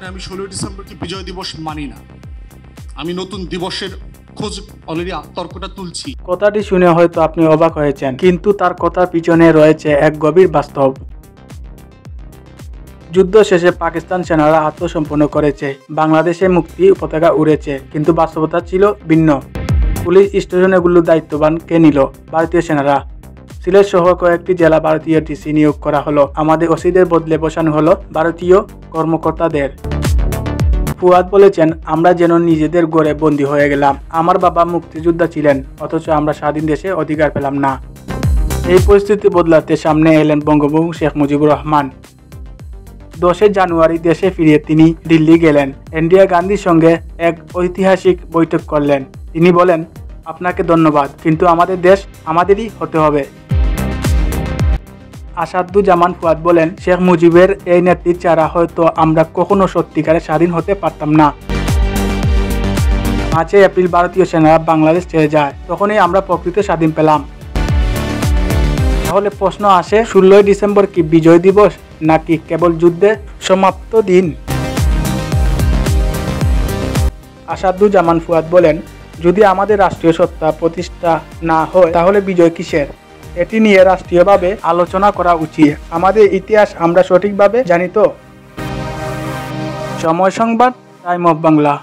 আমি 16 ডিসেম্বরকে বিজয় দিবস মানি না। আমি নতুন দিবসের খোঁজ অলরেডি তর্কটা তুলছি। কথাটি শুনে হয়তো আপনি অবাক হয়েছেন, কিন্তু তার কথার পিছনে রয়েছে এক গভীর বাস্তব। যুদ্ধ শেষে পাকিস্তান সেনারা আত্মসমর্পণ করেছে, বাংলাদেশে মুক্তি পতাকা উড়েছে, কিন্তু বাস্তবতা ছিল ভিন্ন। পুলিশ স্টেশনগুলোর দায়িত্ববান কে নিল? ভারতীয় সেনারা। সিলেট সহ কয়েকটি জেলা ভারতীয় ডিসি নিয়োগ করা হলো, আমাদের ওসিদের বদলে বসানো হলো ভারতীয় কর্মকর্তাদের। ফুয়াদ বলেছেন, আমরা যেন নিজেদের ঘরে বন্দী হয়ে গেলাম। আমার বাবা মুক্তিযোদ্ধা ছিলেন, অথচ আমরা স্বাধীন দেশে অধিকার পেলাম না। এই পরিস্থিতি বদলাতে সামনে এলেন বঙ্গবন্ধু শেখ মুজিবুর রহমান। 10 জানুয়ারি দেশে ফিরে তিনি দিল্লি গেলেন। ইন্দিরা গান্ধীর সঙ্গে এক ঐতিহাসিক বৈঠক করলেন। তিনি বলেন, আপনাকে ধন্যবাদ, কিন্তু আমাদের দেশ আমাদেরই হতে হবে। আসাদুজ্জামান ফুয়াদ বলেন, শেখ মুজিবের এই নেতৃত্ব ছাড়া হয়তো আমরা কখনো সত্যিকারে স্বাধীন হতে পারতাম না। 5 এপ্রিল ভারতীয় সেনারা বাংলাদেশ ছেড়ে যায়, তখনই আমরা প্রকৃত স্বাধীন পেলাম। তাহলে প্রশ্ন আসে, 16 ডিসেম্বর কি বিজয় দিবস নাকি কেবল যুদ্ধে সমাপ্ত দিন? আসাদুজ্জামান ফুয়াদ বলেন, যদি আমাদের রাষ্ট্রীয় সত্তা প্রতিষ্ঠা না হয় তাহলে বিজয় কিসের? এটি নিয়ে রাষ্ট্রীয়ভাবে আলোচনা করা উচিত। আমাদের ইতিহাস আমরা সঠিকভাবে জানি তো। সময় সংবাদ, টাইম অফ বাংলা।